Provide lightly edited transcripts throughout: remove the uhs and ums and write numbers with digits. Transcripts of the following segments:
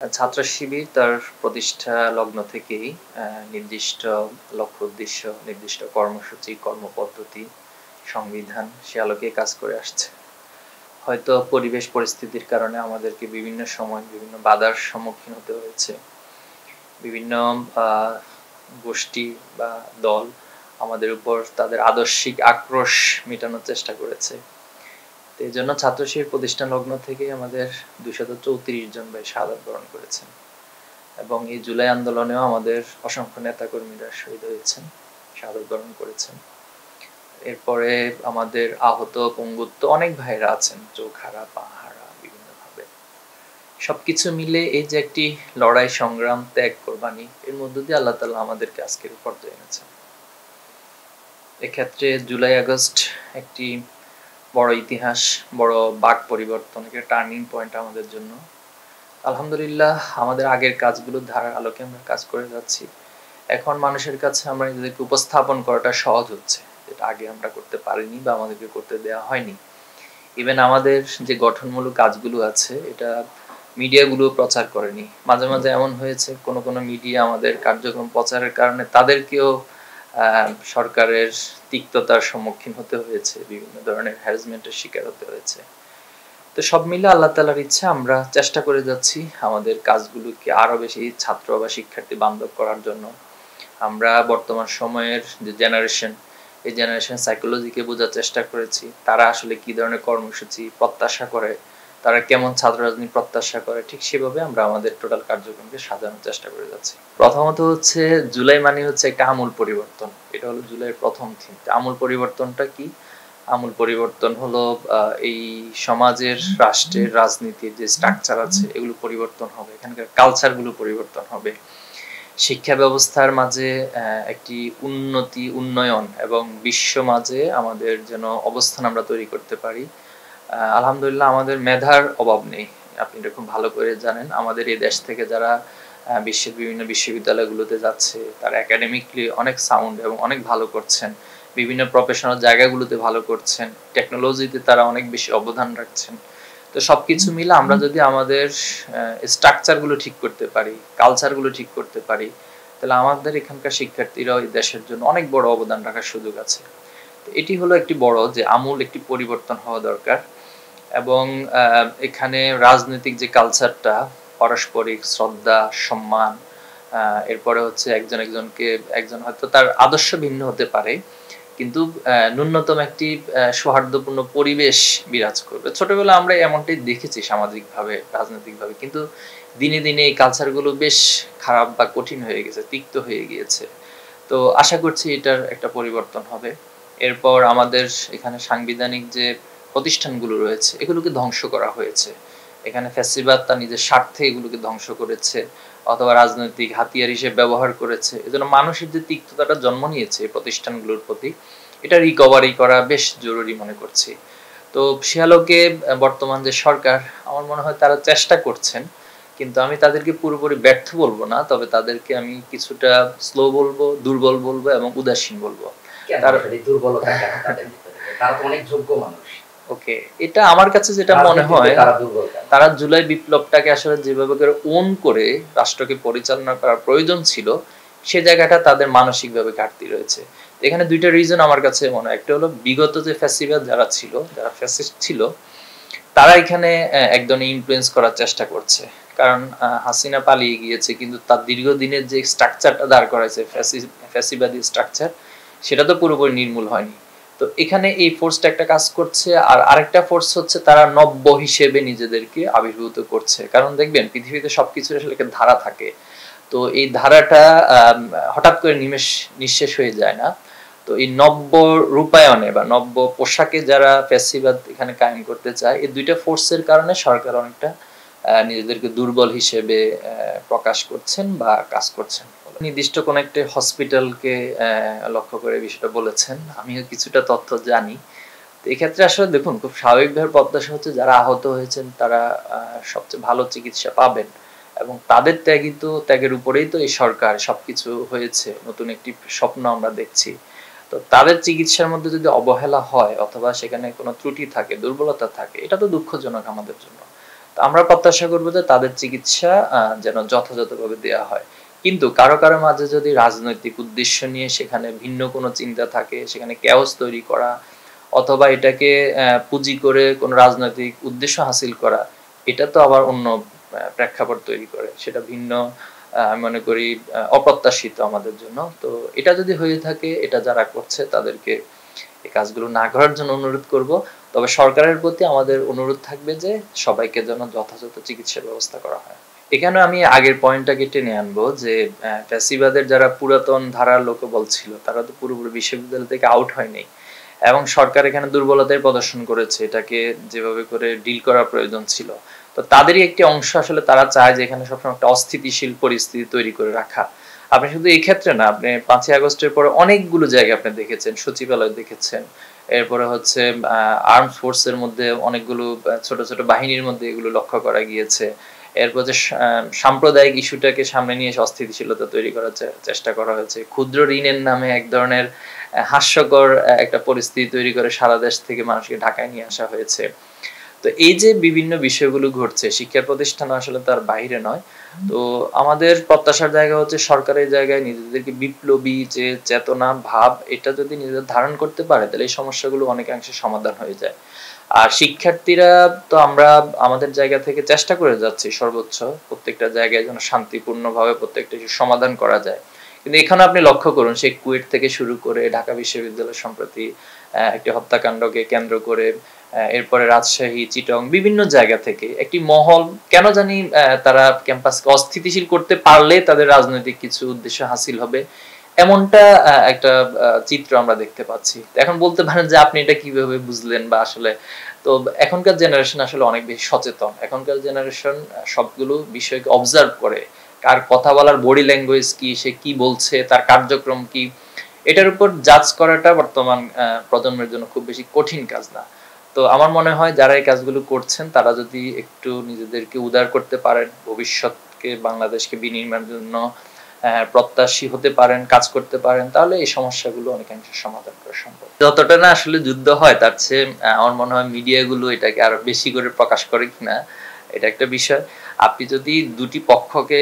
ছাত্র শিবির তার প্রতিষ্ঠা লগ্ন থেকেই নির্দিষ্ট লক্ষ্য উদ্দেশ্য, নির্দিষ্ট কর্মসূচি, কর্মপদ্ধতি, সংবিধান সে আলোকে কাজ করে আসছে। হয়তো পরিবেশ পরিস্থিতির কারণে আমাদেরকে বিভিন্ন সময় বিভিন্ন বাধার সম্মুখীন হতে হয়েছে। বিভিন্ন গোষ্ঠী বা দল আমাদের উপর তাদের আদর্শিক আক্রোশ মেটানোর চেষ্টা করেছে। তো এই জন্য ছাত্র শিবির প্রতিষ্ঠান লগ্ন থেকে আমাদের 234 জন ভাই শাহাদাত বরণ করেছেন এবং এই জুলাই আন্দোলনেও আমাদের অসংখ্য নেতাকর্মীরা শহীদ হয়েছেন, শাহাদাত বরণ করেছেন। এরপরে আমাদের আহত পঙ্গুত্ব অনেক ভাইরা আছেন, চোখ হারা, পা হারা, বিভিন্নভাবে। সবকিছু মিলে এই যে একটি লড়াই, সংগ্রাম, ত্যাগ, কোরবানি, এর মধ্য দিয়ে আল্লাহ তাআলা আমাদেরকে আজকের পর্যায়ে এনেছেন। এক্ষেত্রে জুলাই আগস্ট একটি বড় ইতিহাস, বড় বাক পরিবর্তন, একটা টার্নিং পয়েন্ট আমাদের জন্য। আলহামদুলিল্লাহ আমাদের আগের কাজগুলোর ধারার আলোকে আমরা কাজ করে যাচ্ছি। এখন মানুষের কাছে আমরা নিজেদেরকে উপস্থাপন করাটা সহজ হচ্ছে, যেটা আগে আমরা করতে পারিনি বা আমাদেরকে করতে দেওয়া হয়নি। ইভেন আমাদের যে গঠনমূলক কাজগুলো আছে এটা মিডিয়াগুলো প্রচার করেনি। মাঝে মাঝে এমন হয়েছে কোনো মিডিয়া আমাদের কার্যক্রম প্রচারের কারণে তাদেরকেও সরকারের তিক্ততার সম্মুখীন হতে হয়েছে, বিভিন্ন ধরনের হ্যারাসমেন্টের শিকার হতে হয়েছে। তো সব মিলে আল্লাহ তাআলার ইচ্ছা আমরা চেষ্টা করে যাচ্ছি আমাদের কাজগুলোকে আরো বেশি ছাত্র বা শিক্ষার্থী বান্ধব করার জন্য। আমরা বর্তমান সময়ের যে জেনারেশন, এই জেনারেশন সাইকোলজিকে বোঝার চেষ্টা করেছি, তারা আসলে কি ধরনের কর্মসূচি প্রত্যাশা করে, তারা কেমন ছাত্র রাজনীতি প্রত্যাশা করে, ঠিক সেভাবে আমরা আমাদের টোটাল কার্যক্রমকে সাজানোর চেষ্টা করে যাচ্ছি। প্রথমত হচ্ছে জুলাই মানে হচ্ছে একটা আমূল পরিবর্তন। এটা হলো জুলাইয়ের প্রথম থিম। আমূল পরিবর্তনটা কি? আমূল পরিবর্তন হলো এই সমাজের, রাষ্ট্রের, রাজনীতির যে স্ট্রাকচার আছে এগুলো পরিবর্তন হবে, এখানকার কালচারগুলো পরিবর্তন হবে। শিক্ষা ব্যবস্থার মাঝে একটি উন্নতি, উন্নয়ন এবং বিশ্ব মাঝে আমাদের যেন অবস্থান আমরা তৈরি করতে পারি। আলহামদুলিল্লাহ আমাদের মেধার অভাব নেই, আপনি এটা খুব ভালো করে জানেন। আমাদের এই দেশ থেকে যারা বিশ্বের বিভিন্ন বিশ্ববিদ্যালয়গুলোতে যাচ্ছে তারা একাডেমিকলি অনেক সাউন্ড এবং অনেক ভালো করছেন, বিভিন্ন প্রফেশনাল জায়গাগুলোতে ভালো করছেন, টেকনোলজিতে তারা অনেক বেশি অবদান রাখছেন। তো সবকিছু মিলে আমরা যদি আমাদের স্ট্রাকচারগুলো ঠিক করতে পারি, কালচারগুলো ঠিক করতে পারি, তাহলে আমাদের এখানকার শিক্ষার্থীরাও এই দেশের জন্য অনেক বড় অবদান রাখার সুযোগ আছে। তো এটি হলো একটি বড় যে আমূল একটি পরিবর্তন হওয়া দরকার। এবং এখানে রাজনৈতিক যে কালচারটা, পারস্পরিক শ্রদ্ধা, সম্মান, এরপরে হচ্ছে একজন হয়তো তার আদর্শ ভিন্ন হতে পারে, কিন্তু ন্যূনতম একটি সৌহার্দ্যপূর্ণ পরিবেশ বিরাজ করবে। ছোটবেলায় আমরা এমনটাই দেখেছি সামাজিকভাবে, রাজনৈতিকভাবে, কিন্তু দিনে দিনে এই কালচারগুলো বেশ খারাপ বা কঠিন হয়ে গেছে, তিক্ত হয়ে গিয়েছে। তো আশা করছি এটার একটা পরিবর্তন হবে। এরপর আমাদের এখানে সাংবিধানিক যে প্রতিষ্ঠানগুলো রয়েছে এগুলোকে ধ্বংস করা হয়েছে। এখানে ফ্যাসিবাদ তার নিজের স্বার্থে এগুলোকে ধ্বংস করেছে অথবা রাজনৈতিক হাতিয়ার হিসেবে ব্যবহার করেছে। এজন্য মানুষের যে তিক্ততাটা জন্ম নিয়েছে এই প্রতিষ্ঠানগুলোর প্রতি, এটা রিকভারি করা বেশ জরুরি মনে করছি। তো সে আলোকে বর্তমান যে সরকার, আমার মনে হয় তারা চেষ্টা করছেন, কিন্তু আমি তাদেরকে পুরোপুরি ব্যর্থ বলবো না, তবে তাদেরকে আমি কিছুটা স্লো বলবো, দুর্বল বলবো এবং উদাসীন বলবো। ওকে, এটা আমার কাছে যেটা মনে হয়, তারা জুলাই বিপ্লবটাকে আসলে যেভাবে করে ওন করে রাষ্ট্রকে পরিচালনা করার প্রয়োজন ছিল, সে জায়গাটা তাদের মানসিকভাবে ঘাটতি রয়েছে। এখানে দুইটা রিজন আমার কাছে মনে হয়। একটা হলো বিগত যে ফ্যাসিবাদ যারা ছিল, যারা ফ্যাসিস্ট ছিল, তারা এখানে একদমই ইনফ্লুয়েন্স করার চেষ্টা করছে। কারণ হাসিনা পালিয়ে গিয়েছে, কিন্তু তার দীর্ঘদিনের যে স্ট্রাকচারটা দাঁড় করাইছে, ফ্যাসিবাদী স্ট্রাকচার, সেটা তো পুরোপুরি নির্মূল হয়নি। তো এখানে এই ফোর্সটা একটা কাজ করছে, আর আরেকটা ফোর্স হচ্ছে তারা নব্য হিসেবে নিজেদেরকে আবির্ভূত করছে। কারণ দেখবেন পৃথিবীতে সবকিছুর আসলে একটা ধারা থাকে, তো এই ধারাটা হঠাৎ করে নিঃশেষ হয়ে যায় না। তো এই নব্য রূপায়ণে বা নব্য পোশাকে যারা ফ্যাসিবাদ এখানে কায়েম করতে চায়, এই দুইটা ফোর্সের কারণে সরকার অনেকটা নিজেদেরকে দুর্বল হিসেবে প্রকাশ করছেন বা কাজ করছেন। নির্দিষ্ট কোন একটা হসপিটালকে লক্ষ্য করে বিষয়টা বলেছেন, আমিও কিছুটা তথ্য জানি। তো এক্ষেত্রে আসলে দেখুন, খুব স্বাভাবিকভাবে প্রত্যাশা হচ্ছে যারা আহত হয়েছেন তারা সবচেয়ে ভালো চিকিৎসা পাবেন, এবং তাদের ত্যাগের উপরেই তো এই সরকার সবকিছু হয়েছে। নতুন একটি স্বপ্ন আমরা দেখছি। তো তাদের চিকিৎসার মধ্যে যদি অবহেলা হয় অথবা সেখানে কোনো ত্রুটি থাকে, দুর্বলতা থাকে, এটা তো দুঃখজনক আমাদের জন্য। আমরা প্রত্যাশা করব যে তাদের চিকিৎসা যেন যথাযথভাবে দেওয়া হয়। কিন্তু কারো কারো মাঝে যদি রাজনৈতিক উদ্দেশ্য নিয়ে সেখানে ভিন্ন কোনো চিন্তা থাকে, সেখানে chaos তৈরি করা অথবা এটাকে পুঁজি করে কোনো রাজনৈতিক উদ্দেশ্য হাসিল করা, এটা তো আবার অন্য প্রেক্ষাপট তৈরি করে। সেটা ভিন্ন আমি মনে করি অপ্রত্যাশিত আমাদের জন্য। তো এটা যদি হয়ে থাকে, এটা যারা করছে তাদেরকে এই কাজগুলো না করার জন্য অনুরোধ করব। তবে সরকারের প্রতি আমাদের অনুরোধ থাকবে যে সবাইকে যেন যথাযথ চিকিৎসার ব্যবস্থা করা হয়। এখানে আমি আগের পয়েন্টটাকে টেনে আনবো যে ফ্যাসিবাদের যারা পুরাতন ধারার লোকবল ছিল তারা তো পুরোপুরি বিশ্ববিদ্যালয় থেকে আউট হয়নি, এবং সরকার এখানে দুর্বলতায় প্রদর্শন করেছে, এটাকে যেভাবে করে ডিল করা প্রয়োজন ছিল। তো তাদেরই একটি অংশ আসলে তারা চায় যে এখানে সবসময় একটা অস্থিতিশীল পরিস্থিতি তৈরি করে রাখা। আপনি শুধু এই ক্ষেত্রে না, আপনি 5ই আগস্টের পরে অনেকগুলো জায়গা আপনি দেখেছেন, সচিবালয় দেখেছেন, এরপরে হচ্ছে আর্মড ফোর্সের মধ্যে অনেকগুলো ছোট ছোট বাহিনীর মধ্যে এগুলো লক্ষ্য করা গিয়েছে। এরপর যে সাম্প্রদায়িক ইস্যুটাকে সামনে নিয়ে এসে অস্থিতিশীলতা তৈরি করার চেষ্টা করা হয়েছে। ক্ষুদ্র ঋণের নামে এক ধরনের হাস্যকর একটা পরিস্থিতি তৈরি করে সারা দেশ থেকে মানুষকে ঢাকায় নিয়ে আসা হয়েছে। তো এই যে বিভিন্ন বিষয়গুলো ঘটছে, শিক্ষা প্রতিষ্ঠান আসলে তার বাইরে নয়। তো আমাদের প্রত্যাশার জায়গা হচ্ছে সরকারের জায়গায় নিজেদেরকে বিপ্লবী যে চেতনা ভাব, এটা যদি নিজেদের ধারণ করতে পারে তাহলে এই সমস্যাগুলো অনেকাংশে সমাধান হয়ে যায়। আর শিক্ষার্থীরা তো আমরা আমাদের জায়গা থেকে চেষ্টা করে যাচ্ছি সর্বোচ্চ প্রত্যেকটা জায়গায় যেন শান্তিপূর্ণভাবে প্রত্যেকটা সমাধান করা যায়। কিন্তু এখানে আপনি লক্ষ্য করুন, সেই কুয়েট থেকে শুরু করে ঢাকা বিশ্ববিদ্যালয় সম্প্রতি একটি হত্যাকাণ্ডকে কেন্দ্র করে, এরপরে রাজশাহী, চিটং, বিভিন্ন জায়গা থেকে একটি মহল কেন জানি তারা ক্যাম্পাসকে অস্থিতিশীল করতে পারলে তাদের রাজনৈতিক কিছু উদ্দেশ্য হাসিল হবে, এমনটা একটা চিত্র আমরা দেখতে পাচ্ছি। এখন বলতে পারেন যে আপনি এটা কিভাবে বুঝলেন, বা আসলে তো এখনকার জেনারেশন আসলে অনেক বেশি সচেতন। এখনকার জেনারেশন সবগুলো বিষয়কে অবজার্ভ করে, কার কথা বলার বডি ল্যাঙ্গুয়েজ কি, সে কি বলছে, তার কার্যক্রম কি, এটার উপর জাজ করাটা বর্তমান প্রজন্মের জন্য খুব বেশি কঠিন কাজ না। তো আমার মনে হয় যারা এই কাজগুলো করছেন তারা যদি একটু নিজেদেরকে উদার করতে পারেন, ভবিষ্যৎকে বাংলাদেশকে বিনির্মাণের জন্য প্রত্যাশী হতে পারেন, কাজ করতে পারেন, তাহলে এই সমস্যাগুলো অনেকাংশে সমাধান করা সম্ভব। যতটা না আসলে যুদ্ধ হয় তার চেয়ে আমার মনে হয় মিডিয়াগুলো এটাকে আরো বেশি করে প্রকাশ করে কিনা, এটা একটা বিষয়। আপনি যদি দুটি পক্ষকে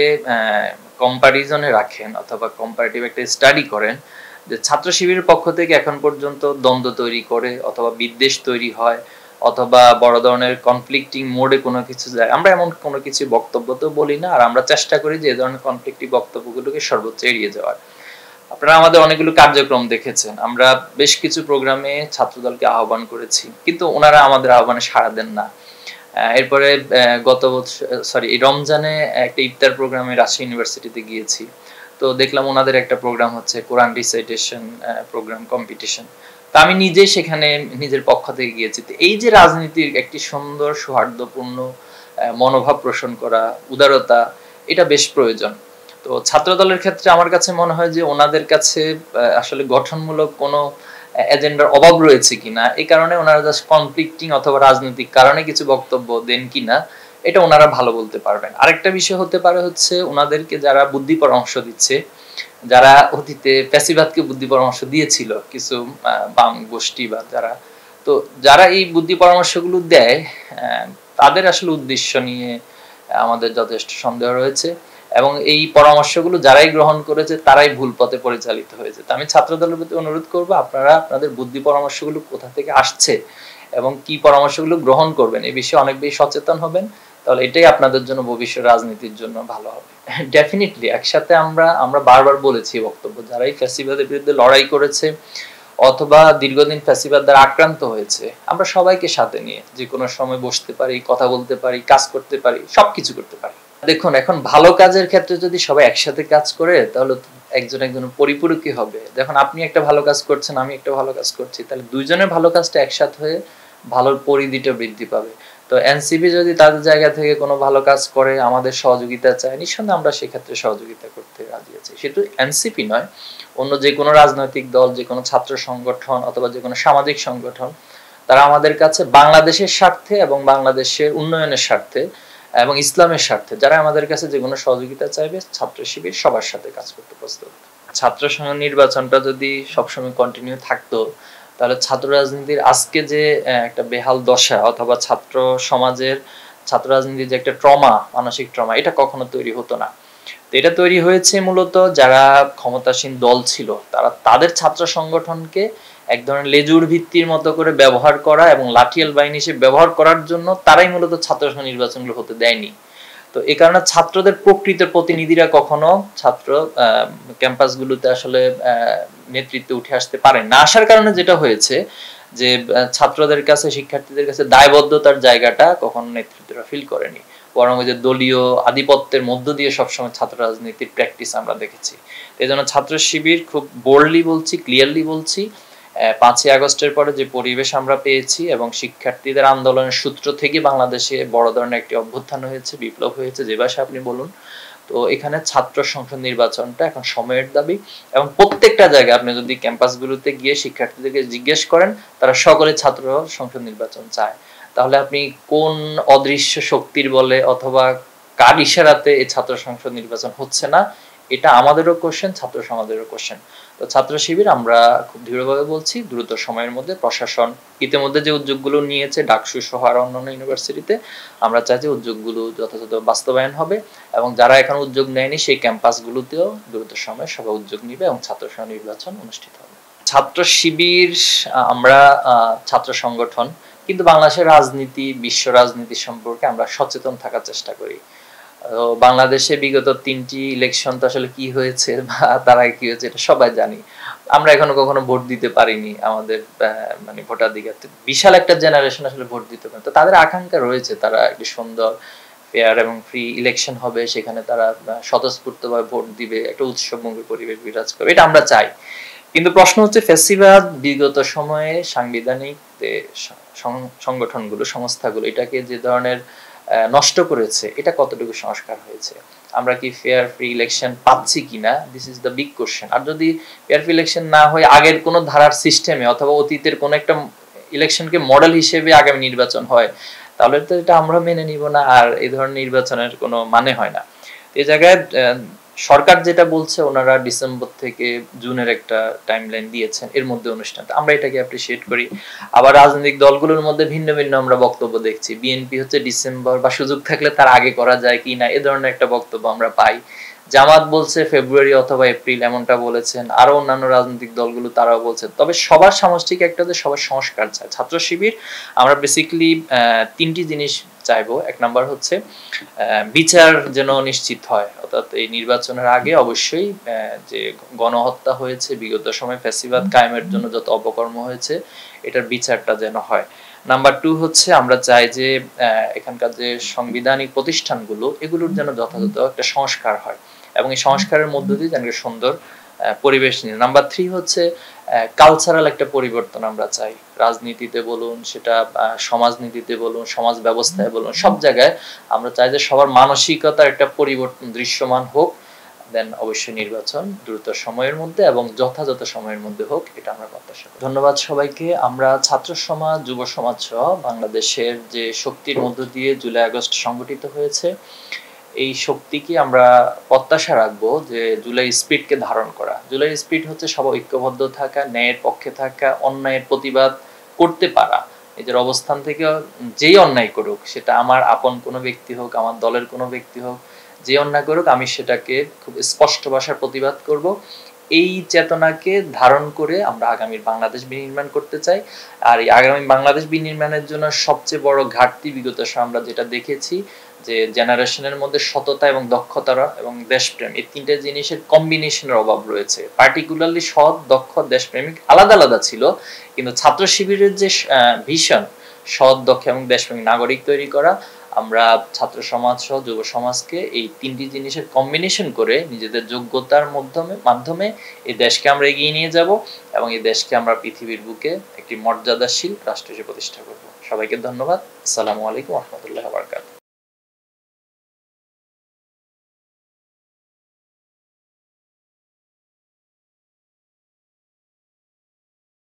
কম্পারিজনে রাখেন অথবা কম্পারেটিভ একটা স্টাডি করেন, যে ছাত্র শিবিরের পক্ষ থেকে এখন পর্যন্ত দ্বন্দ্ব তৈরি করে অথবা বিদ্বেষ তৈরি হয় অথবা বড় ধরনের কনফ্লিক্টিং মোডে কোনো কিছু যায়, আমরা এমন কোনো কিছু বক্তব্য তো বলি না, আর আমরা চেষ্টা করি যে এই ধরনের কনফ্লিক্টিভ বক্তব্যগুলোকে সর্বোচ্চ এড়িয়ে যাওয়ার। আপনারা আমাদের অনেকগুলো কার্যক্রম দেখেছেন, আমরা বেশ কিছু প্রোগ্রামে ছাত্রদলকে আহ্বান করেছি, কিন্তু ওনারা আমাদের আহ্বানে সাড়া দেন না। এরপরে গত বছর এই রমজানে একটা ইফতার প্রোগ্রামে রাজশাহী ইউনিভার্সিটিতে গিয়েছি। তো দেখলাম ওনাদের একটা প্রোগ্রাম হচ্ছে কোরআন রিসাইটেশন প্রোগ্রাম কম্পিটিশন। তো আমি নিজেই সেখানে নিজের পক্ষ থেকে গিয়েছি। তো এই যে রাজনীতির একটি সুন্দর সৌহার্দ্যপূর্ণ মনোভাব পোষণ করা, উদারতা, এটা বেশ প্রয়োজন। তো ছাত্রদলের ক্ষেত্রে আমার কাছে মনে হয় যে ওনাদের কাছে আসলে গঠনমূলক কোনো এজেন্ডার অভাব রয়েছে কিনা, এই কারণে ওনারা জাস্ট কনফ্লিক্টিং অথবা রাজনৈতিক কারণে কিছু বক্তব্য দেন কিনা, এটা ওনারা ভালো বলতে পারবেন। আরেকটা বিষয় হতে পারে হচ্ছে ওনাদেরকে যারা বুদ্ধি পরামর্শ দিচ্ছে, যারা অতীতে ফ্যাসিবাদকে বুদ্ধি পরামর্শ দিয়েছিল কিছু বাম গোষ্ঠী বা যারা এই বুদ্ধি পরামর্শগুলো দেয়, তাদের আসলে উদ্দেশ্য নিয়ে আমাদের যথেষ্ট সন্দেহ রয়েছে, এবং এই পরামর্শগুলো যারাই গ্রহণ করেছে তারাই ভুল পথে পরিচালিত হয়েছে। তো আমি ছাত্রদলের প্রতি অনুরোধ করব, আপনারা আপনাদের বুদ্ধি পরামর্শগুলো কোথা থেকে আসছে এবং কি পরামর্শগুলো গ্রহণ করবেন এই বিষয়ে অনেক বেশি সচেতন হবেন, তাহলে এটাই আপনাদের জন্য ভবিষ্যৎ রাজনীতির জন্য ভালো হবে। ডেফিনেটলি একসাথে আমরা বারবার বলেছি বক্তব্য, যারাই ফ্যাসিবাদের বিরুদ্ধে লড়াই করেছে অথবা দীর্ঘদিন ফ্যাসিবাদ দ্বারা আক্রান্ত হয়েছে, আমরা সবাইকে সাথে নিয়ে যে কোনো সময় বসতে পারি, কথা বলতে পারি, কাজ করতে পারি, সবকিছু করতে পারি। দেখুন, এখন ভালো কাজের ক্ষেত্রে যদি সবাই একসাথে কাজ করে তাহলে একজন একজনের পরিপূরকই হবে। দেখুন, আপনি একটা ভালো কাজ করছেন, আমি একটা ভালো কাজ করছি, তাহলে দুইজনের ভালো কাজটা একসাথে হয়ে ভালোর পরিধিটা বৃদ্ধি পাবে। তো এনসিপি যদি তাদের জায়গা থেকে কোনো ভালো কাজ করে, আমাদের সহযোগিতা চায়, নিঃসন্দেহে আমরা সেক্ষেত্রে সহযোগিতা করতে রাজি আছি। শুধু এনসিপি নয়, অন্য যে কোনো রাজনৈতিক দল, যে কোনো ছাত্র সংগঠন অথবা যে কোনো সামাজিক সংগঠন, তারা আমাদের কাছে বাংলাদেশের স্বার্থে এবং বাংলাদেশের উন্নয়নের স্বার্থে এবং ইসলামের স্বার্থে যারা আমাদের কাছে যে কোনো সহযোগিতা চাইবে, ছাত্র শিবির সবার সাথে কাজ করতে প্রস্তুত। ছাত্র সংঘ নির্বাচনটা যদি সবসময় কন্টিনিউ থাকতো, তাহলে ছাত্র রাজনীতির আজকে যে একটা বেহাল দশা অথবা ছাত্র সমাজের ছাত্র রাজনীতির যে একটা ট্রমা, মানসিক ট্রমা, এটা কখনো তৈরি হতো না। তো এটা তৈরি হয়েছে মূলত যারা ক্ষমতাসীন দল ছিল তারা তাদের ছাত্র সংগঠনকে এক ধরনের লেজুর ভিত্তির মতো করে ব্যবহার করা এবং লাঠিয়াল বাহিনী হিসেবে ব্যবহার করার জন্য তারাই মূলত ছাত্র নির্বাচনগুলো হতে দেয়নি। তো এই কারণে ছাত্রদের প্রকৃত প্রতিনিধিরা কখনো ছাত্র ক্যাম্পাসগুলোতে আসলে নেতৃত্বে উঠে আসতে পারেন না। আসার কারণে যেটা হয়েছে যে ছাত্রদের কাছে, শিক্ষার্থীদের কাছে দায়বদ্ধতার জায়গাটা কখনো নেতৃত্বরা ফিল করেনি, বরং যে দলীয় আধিপত্যের মধ্য দিয়ে সবসময় ছাত্র রাজনীতির প্র্যাকটিস আমরা দেখেছি। এই জন্য ছাত্র শিবির খুব বোল্ডলি বলছি, ক্লিয়ারলি বলছি, 5ই আগস্টের পরে যে পরিবেশ আমরা পেয়েছি এবং শিক্ষার্থীদের আন্দোলনের সূত্র থেকে বাংলাদেশে বড় ধরনের একটি অভ্যুত্থান হয়েছে, বিপ্লব হয়েছে, যে ভাষা আপনি বলুন। তো এখানে ছাত্র সংসদ নির্বাচনটা এখন সময়ের দাবি এবং প্রত্যেকটা জায়গায় আপনি যদি ক্যাম্পাসগুলোতে গিয়ে শিক্ষার্থীদেরকে জিজ্ঞেস করেন, তারা সকলে ছাত্র সংসদ নির্বাচন চায়। তাহলে আপনি কোন অদৃশ্য শক্তির বলে অথবা কার ইশারাতে এই ছাত্র সংসদ নির্বাচন হচ্ছে না, এটা আমাদেরও কোশ্চেন, ছাত্র সমাজেরও কোশ্চেন। তো ছাত্র শিবির আমরা খুব দৃঢ়ভাবে বলছি, দ্রুত সময়ের মধ্যে প্রশাসন ইতিমধ্যে যে উদ্যোগগুলো নিয়েছে ডাকসু সহ আর অন্যান্য ইউনিভার্সিটিতে, আমরা চাই যে উদ্যোগগুলো যথাযথ বাস্তবায়ন হবে এবং যারা এখন উদ্যোগ নেয়নি সেই ক্যাম্পাসগুলোতেও দ্রুত সময়ে সবাই উদ্যোগ নিবে এবং ছাত্র নির্বাচন অনুষ্ঠিত হবে। ছাত্র শিবির আমরা ছাত্র সংগঠন, কিন্তু বাংলাদেশের রাজনীতি, বিশ্ব রাজনীতি সম্পর্কে আমরা সচেতন থাকার চেষ্টা করি। বাংলাদেশে বিগত 3টি ইলেকশন তো আসলে কি হয়েছে বা তার আগে কি হয়েছে এটা সবাই জানি। আমরা এখনো কখনো ভোট দিতে পারিনি, আমাদের মানে ভোটাধিকার, বিশাল একটা জেনারেশন আসলে ভোট দিতে পারে। তো তাদের আকাঙ্ক্ষা রয়েছে তারা একটি সুন্দর, ফেয়ার এবং ফ্রি ইলেকশন হবে, সেখানে তারা স্বতঃস্ফূর্তভাবে ভোট দিবে, একটা উৎসবমুখী পরিবেশ বিরাজ করবে, এটা আমরা চাই। কিন্তু প্রশ্ন হচ্ছে ফ্যাসিবাদ বিগত সময়ে সাংবিধানিক সংগঠনগুলো, সংস্থাগুলো এটাকে যে ধরনের নষ্ট করেছে, এটা কতটুকু সংস্কার হয়েছে, আমরা কি ফেয়ার ফ্রি ইলেকশন পাচ্ছি কিনা, this is the big question. আর যদি ফেয়ার ফ্রি ইলেকশন না হয় আগের কোনো ধারার সিস্টেমে অথবা অতীতের কোনো একটা ইলেকশনকে মডেল হিসেবে আগামী নির্বাচন হয়, তাহলে তো এটা আমরা মেনে নিব না, আর এই ধরনের নির্বাচনের কোনো মানে হয় না। এই জায়গায় সরকার যেটা বলছে, ওনারা ডিসেম্বর থেকে জুনের একটা টাইমলাইন দিয়েছেন, এর মধ্যে অনুষ্ঠানটা, আমরা এটাকে অ্যাপ্রিসিয়েট করি। আবার রাজনৈতিক দলগুলোর মধ্যে ভিন্ন ভিন্ন আমরা বক্তব্য দেখছি, বিএনপি হচ্ছে ডিসেম্বর বা সুযোগ থাকলে তার আগে করা যায় কি না, এ ধরনের একটা বক্তব্য আমরা পাই। জামাত বলছে ফেব্রুয়ারি অথবা এপ্রিল, এমনটা বলেছেন। আরো অন্যান্য রাজনৈতিক দলগুলো তারাও বলছে। তবে সবার সামষ্টিক একটা যে সবার সংস্কার চায়। ছাত্র শিবির আমরা বেসিক্যালি 3টি জিনিস চাইবো। এক নাম্বার হচ্ছে বিচার যেন নিশ্চিত হয়, অর্থাৎ এই নির্বাচনের আগে অবশ্যই যে গণহত্যা হয়েছে, বিগত সময় ফ্যাসিবাদ কায়েমের জন্য যত অপকর্ম হয়েছে, এটার বিচারটা যেন হয়। নাম্বার 2 হচ্ছে আমরা চাই যে এখানকার যে সাংবিধানিক প্রতিষ্ঠানগুলো, এগুলোর যেন যথাযথ একটা সংস্কার হয় এবং এই সংস্কারের মধ্য দিয়ে যেন সুন্দর পরিবেশ নিয়ে। নাম্বার 3 হচ্ছে কালচারাল একটা পরিবর্তন আমরা চাই, রাজনীতিতে বলুন, সেটা সমাজনীতিতে বলুন, সমাজ ব্যবস্থায় বলুন, সব জায়গায় আমরা চাই যে সবার মানসিকতার একটা পরিবর্তন দৃশ্যমান হোক। দেন অবশ্যই নির্বাচন দ্রুত সময়ের মধ্যে এবং যথাযথ সময়ের মধ্যে হোক, এটা আমরা প্রত্যাশা করি। ধন্যবাদ সবাইকে। আমরা ছাত্র সমাজ, যুব সমাজ সহ বাংলাদেশের যে শক্তির মধ্য দিয়ে জুলাই আগস্ট সংগঠিত হয়েছে, এই শক্তিকে আমরা প্রত্যাশা রাখবো যে জুলাই স্পিরিটকে ধারণ করা। জুলাই স্পিরিট হচ্ছে সবাই ঐক্যবদ্ধ থাকা, ন্যায়ের পক্ষে থাকা, অন্যায়ের প্রতিবাদ করতে পারা। নিজের অবস্থান থেকে যেই অন্যায় করুক, সেটা আমার আপন কোনো ব্যক্তি হোক, আমার দলের কোনো ব্যক্তি হোক, যে অন্যায় করুক, আমি সেটাকে খুব স্পষ্ট ভাষায় প্রতিবাদ করব। এই চেতনাকে ধারণ করে আমরা আগামীর বাংলাদেশ বিনির্মাণ করতে চাই। আর এই আগামী বাংলাদেশ বিনির্মাণের জন্য সবচেয়ে বড় ঘাটতি বিগত আমরা যেটা দেখেছি, যে জেনারেশনের মধ্যে সততা এবং দক্ষতা এবং দেশপ্রেম, এই 3টে জিনিসের কম্বিনেশনের অভাব রয়েছে। পার্টিকুলারলি সৎ, দক্ষ, দেশপ্রেমিক আলাদা আলাদা ছিল, কিন্তু ছাত্র শিবিরের যে ভিশন, সৎ, দক্ষ এবং দেশপ্রেমিক নাগরিক তৈরি করা, আমরা ছাত্র সমাজ সহ যুব সমাজকে এই 3টি জিনিসের কম্বিনেশন করে নিজেদের যোগ্যতার মাধ্যমে এই দেশকে আমরা এগিয়ে নিয়ে যাব এবং এই দেশকে আমরা পৃথিবীর বুকে একটি মর্যাদাশীল রাষ্ট্র হিসেবে প্রতিষ্ঠা করব। সবাইকে ধন্যবাদ। আসসালামু আলাইকুম ওয়া রাহমাতুল্লাহি ওয়া বারাকাতুহু।